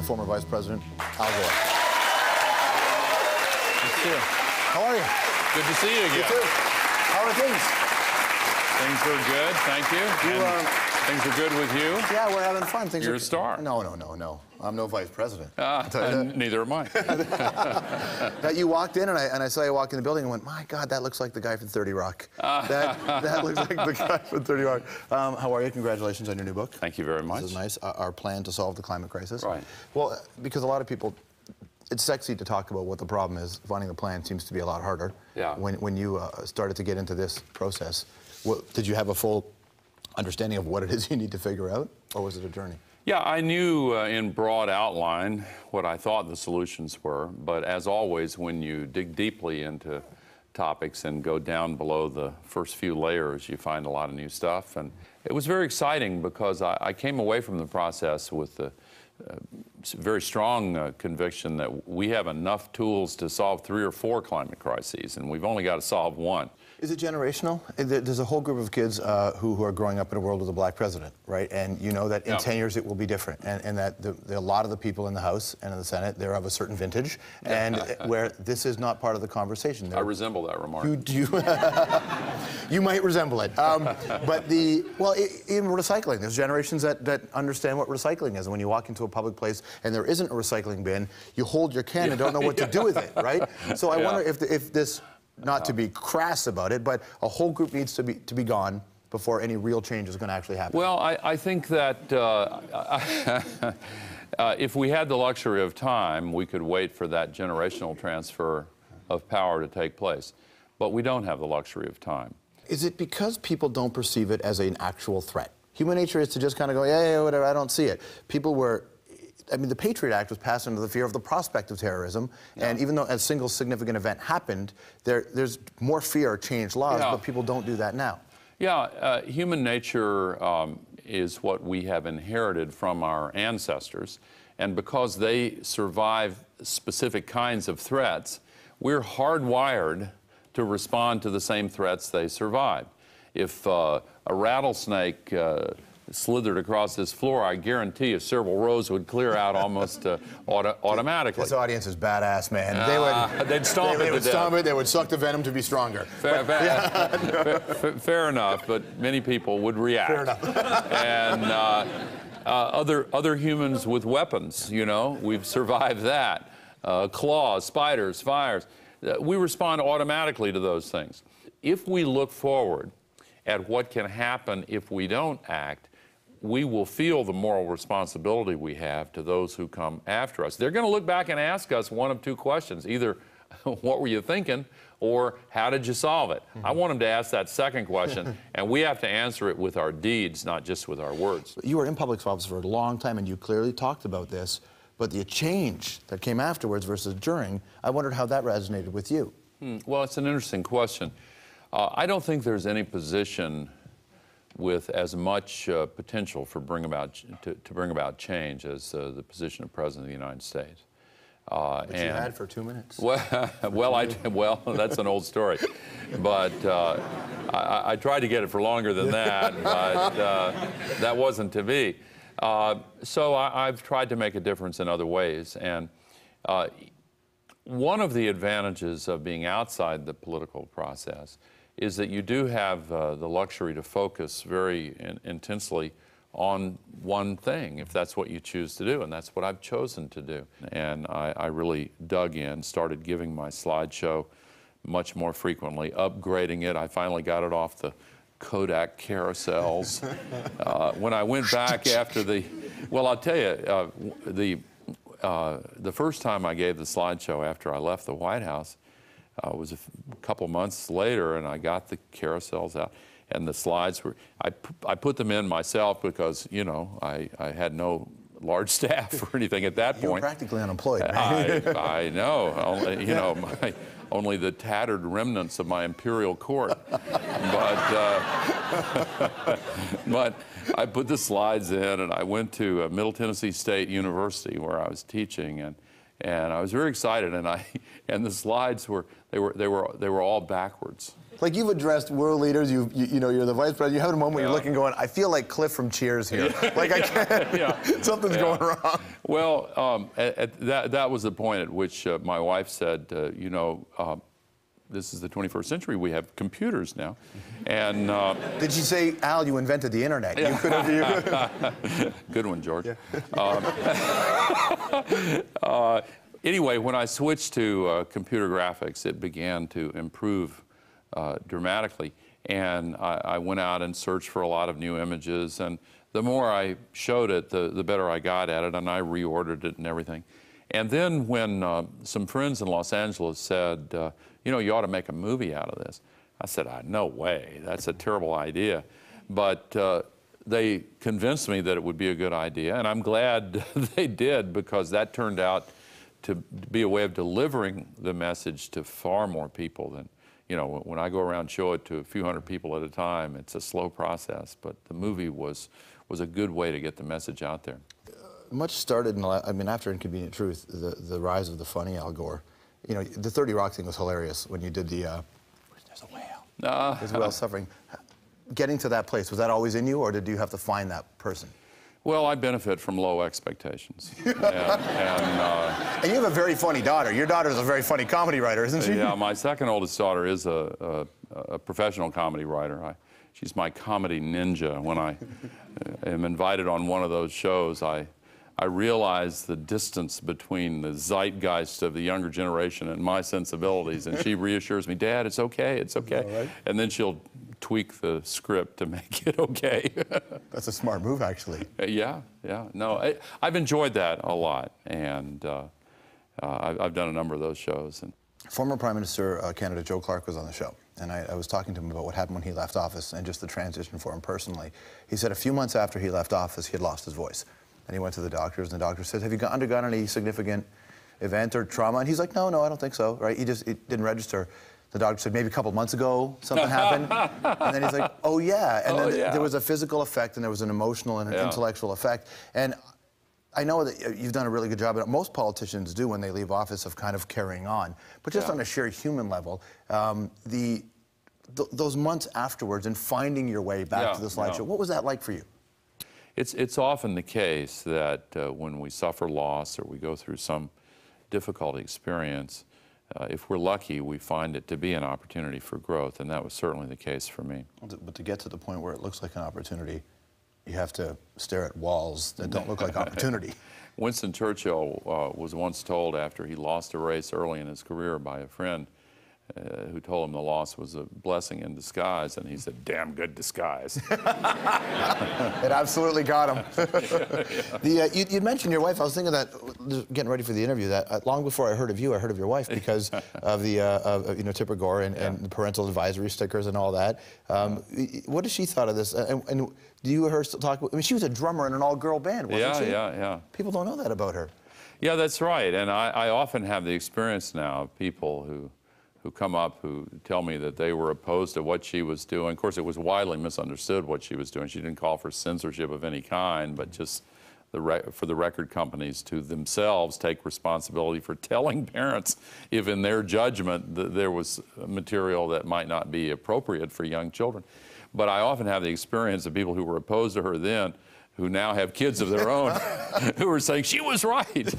the former Vice President, Al Gore. Good to see you. How are you? Good to see you again. You too. How are things? Things are good, thank you. Things are good with you? Yeah, we're having fun. You're a star. No. I'm no vice president. Neither am I. That you walked in, and I saw you walk in the building and went, my God, that looks like the guy from 30 Rock. That looks like the guy from 30 Rock. How are you? Congratulations on your new book. Thank you very much. This is nice. Our plan to solve the climate crisis. Right. Well, because a lot of people, it's sexy to talk about what the problem is. Finding a plan seems to be a lot harder. Yeah. When you started to get into this process, did you have a full understanding of what it is you need to figure out, or was it a journey? Yeah, I knew in broad outline what I thought the solutions were, but as always, when you dig deeply into topics and go down below the first few layers, you find a lot of new stuff. And it was very exciting because I came away from the process with the very strong conviction that we have enough tools to solve 3 or 4 climate crises, and we've only got to solve one. Is it generational? There's a whole group of kids who are growing up in a world with a black president, right? And you know that in 10 years it will be different, and that a lot of the people in the House and in the Senate, they're of a certain vintage, and where this is not part of the conversation. I resemble that remark. You might resemble it. But in recycling, there's generations that understand what recycling is. And when you walk into a public place and there isn't a recycling bin, you hold your can and don't know what to do with it, right? So I wonder if this, not to be crass about it, but a whole group needs to be gone before any real change is going to actually happen. Well, I think that if we had the luxury of time, we could wait for that generational transfer of power to take place. But we don't have the luxury of time. Is it because people don't perceive it as an actual threat? Human nature is to just kind of go, yeah, whatever, I don't see it. People were, I mean, the Patriot Act was passed under the fear of the prospect of terrorism, and even though a single significant event happened, there's more fear changed laws, but people don't do that now. Yeah, human nature is what we have inherited from our ancestors, and because they survive specific kinds of threats, we're hardwired to respond to the same threats they survived. If a rattlesnake slithered across this floor, I guarantee you several rows would clear out almost automatically. This audience is badass, man. They'd stomp it to death. They would suck the venom to be stronger. Fair enough, but many people would react. Fair enough. And other humans with weapons, you know, we've survived that. Claws, spiders, fires. We respond automatically to those things. If we look forward at what can happen if we don't act, we will feel the moral responsibility we have to those who come after us. They're going to look back and ask us one of 2 questions, either what were you thinking or how did you solve it? I want them to ask that second question, and we have to answer it with our deeds, not just with our words. You were in public office for a long time, and you clearly talked about this, but the change that came afterwards versus during, I wondered how that resonated with you. Well, it's an interesting question. I don't think there's any position with as much potential for to bring about change as the position of President of the United States. But you had for 2 minutes. Well, that's an old story. But I tried to get it for longer than that, but that wasn't to be. So I've tried to make a difference in other ways. And one of the advantages of being outside the political process is that you do have the luxury to focus very intensely on one thing, if that's what you choose to do, and that's what I've chosen to do. And I really dug in, started giving my slideshow much more frequently, upgrading it. I finally got it off the Kodak carousels. When I went back after well, I'll tell you, the first time I gave the slideshow after I left the White House was a couple months later, and I got the carousels out, and the slides were, I put them in myself because, you know, I had no large staff or anything at that point. You were practically unemployed, right? I know. Only, you know, only the tattered remnants of my imperial court. But I put the slides in, and I went to Middle Tennessee State University where I was teaching, And I was very excited, and the slides were all backwards. Like, you've addressed world leaders, you know, you're the vice president, you have a moment where you're looking going, I feel like Cliff from Cheers here. Like, I can't, something's going wrong. Well, that was the point at which my wife said, you know, this is the 21st century, we have computers now. And did she say, Al, you invented the internet? You could have. Good one, George. Yeah. Anyway, when I switched to computer graphics, it began to improve dramatically. And I went out and searched for a lot of new images. And the more I showed it, the better I got at it. And I reordered it and everything. And then when some friends in Los Angeles said, you know, you ought to make a movie out of this, I said, no way, that's a terrible idea. But they convinced me that it would be a good idea, and I'm glad they did, because that turned out to be a way of delivering the message to far more people than, you know, when I go around and show it to a few hundred people at a time, it's a slow process, but the movie was a good way to get the message out there. Much started in, I mean, after Inconvenient Truth, the rise of the funny Al Gore. You know, the 30 Rock thing was hilarious when you did the, there's a whale. There's a whale suffering. Getting to that place, was that always in you, or did you have to find that person? Well, I benefit from low expectations. And you have a very funny daughter. Your daughter's a very funny comedy writer, isn't she? Yeah, my second oldest daughter is a professional comedy writer. She's my comedy ninja. When I am invited on one of those shows, I realize the distance between the zeitgeist of the younger generation and my sensibilities, and she reassures me, Dad, it's okay, it's okay. Right. And then she'll tweak the script to make it okay. That's a smart move, actually. Yeah. No, I've enjoyed that a lot, and I've done a number of those shows. And former Prime Minister candidate Joe Clark was on the show, and I was talking to him about what happened when he left office and just the transition for him personally. He said a few months after he left office, he had lost his voice. And he went to the doctors, and the doctor said, have you undergone any significant event or trauma? And he's like, no, I don't think so, right? It didn't register. The doctor said, maybe a couple months ago, something happened. And then he's like, oh, yeah. And then there was a physical effect, and there was an emotional and an intellectual effect. And I know that you've done a really good job, and most politicians do when they leave office of kind of carrying on. But just on a sheer human level, those months afterwards and finding your way back to the slideshow, what was that like for you? It's often the case that when we suffer loss or we go through some difficult experience, if we're lucky, we find it to be an opportunity for growth, and that was certainly the case for me. But to get to the point where it looks like an opportunity, you have to stare at walls that don't look like opportunity. Winston Churchill was once told after he lost a race early in his career by a friend who told him the loss was a blessing in disguise, and he said, damn good disguise. It absolutely got him. You mentioned your wife. I was thinking that, getting ready for the interview, that long before I heard of you, I heard of your wife because of the, you know, Tipper Gore and the parental advisory stickers and all that. What has she thought of this? And do you hear her talk? I mean, she was a drummer in an all-girl band, wasn't she? Yeah. People don't know that about her. Yeah, that's right. And I often have the experience now of people who come up who tell me that they were opposed to what she was doing. Of course, it was widely misunderstood what she was doing. She didn't call for censorship of any kind, but just for the record companies to themselves take responsibility for telling parents if in their judgment there was material that might not be appropriate for young children. But I often have the experience of people who were opposed to her then who now have kids of their own who are saying, she was right.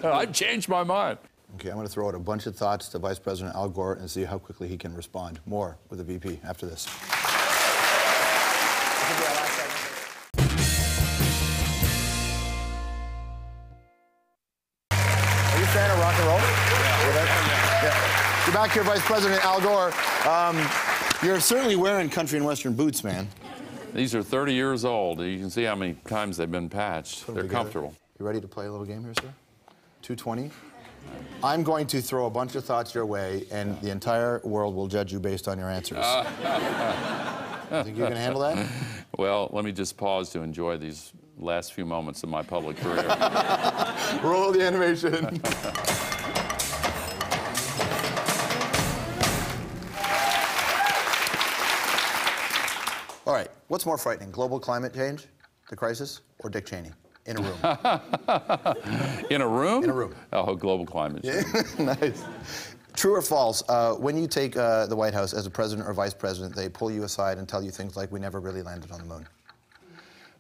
I've changed my mind. Okay, I'm going to throw out a bunch of thoughts to Vice President Al Gore and see how quickly he can respond. More with the VP after this. Are you a fan of rock and roll? Yeah. You're back here, Vice President Al Gore. You're certainly wearing country and western boots, man. These are 30 years old. You can see how many times they've been patched. They're comfortable. You ready to play a little game here, sir? 220. I'm going to throw a bunch of thoughts your way, and the entire world will judge you based on your answers. Think you can handle that? Well, let me just pause to enjoy these last few moments of my public career. Roll the animation. All right, what's more frightening, global climate change, the crisis, or Dick Cheney? In a room. In a room? In a room. Oh, global climate change. Nice. True or false, when you take the White House as a president or vice president, they pull you aside and tell you things like, we never really landed on the moon?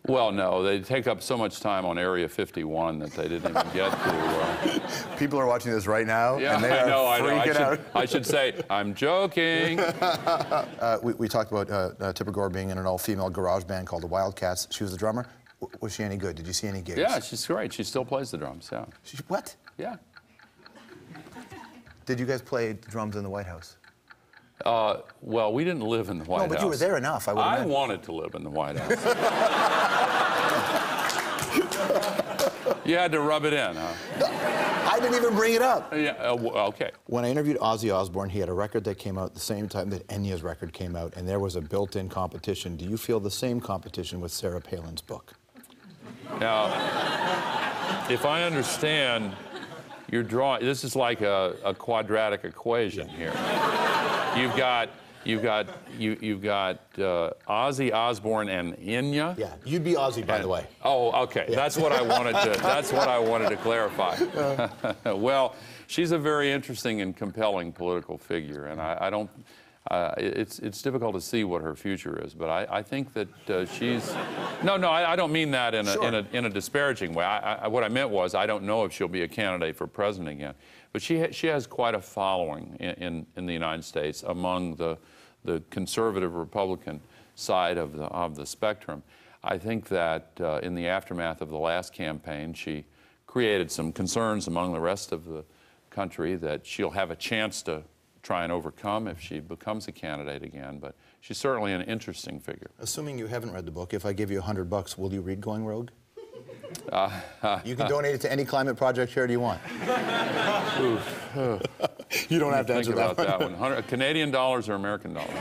Well, no, they take up so much time on Area 51 that they didn't even get to. People are watching this right now, Yeah, and they are freaking out. I should say, I'm joking. We talked about Tipper Gore being in an all-female garage band called the Wildcats. She was the drummer. Was she any good? Did you see any gigs? Yeah, she's great. She still plays the drums, yeah. What? Yeah. Did you guys play drums in the White House? Well, we didn't live in the White House. No, but you were there enough. I wanted to live in the White House. You had to rub it in, huh? I didn't even bring it up. Yeah, okay. When I interviewed Ozzy Osbourne, he had a record that came out at the same time that Enya's record came out, and there was a built-in competition. Do you feel the same competition with Sarah Palin's book? Now, if I understand, you're drawing. This is like a quadratic equation here. You've got Ozzy Osbourne and Enya. Yeah, you'd be Ozzy, by the way. Oh, okay. Yeah. That's what I wanted to. That's what I wanted to clarify. Well, she's a very interesting and compelling political figure, and I don't. It's difficult to see what her future is, but I think that she's. No, I don't mean that in a disparaging way. What I meant was I don't know if she'll be a candidate for president again, but she has quite a following in the United States among the conservative Republican side of the spectrum. I think that in the aftermath of the last campaign, she created some concerns among the rest of the country that she'll have a chance to try and overcome if she becomes a candidate again, but she's certainly an interesting figure. Assuming you haven't read the book, if I give you $100, will you read Going Rogue? You can donate it to any climate project charity you want. You don't have to answer that one. Canadian dollars or American dollars?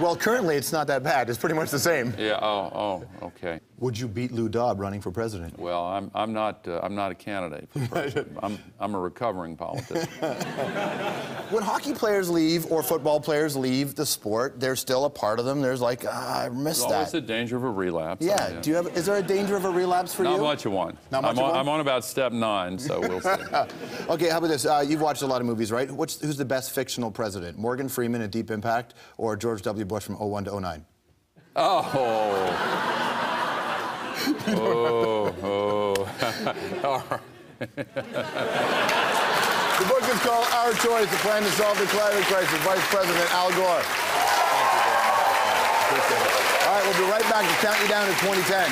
Well, currently it's not that bad. It's pretty much the same. Yeah. Oh. Okay. Would you beat Lou Dobb running for president? Well, I'm not a candidate for president. I'm a recovering politician. When hockey players leave or football players leave the sport, there's still a part of them. There's like, I missed that. There's always a danger of a relapse. Yeah. Do you have? Is there a danger of a relapse for you? Not much of one. Not much of one? I'm on about step 9, so we'll see. Okay. How about this? You've watched a lot of movies, right? Who's the best fictional president? Morgan Freeman in Deep Impact or George W. Bush from 01 to 09? Oh. All right. The book is called Our Choice, The Plan to Solve the Climate Crisis, Vice President Al Gore. Thank you very much. Appreciate it. All right, we'll be right back to count you down to 2010.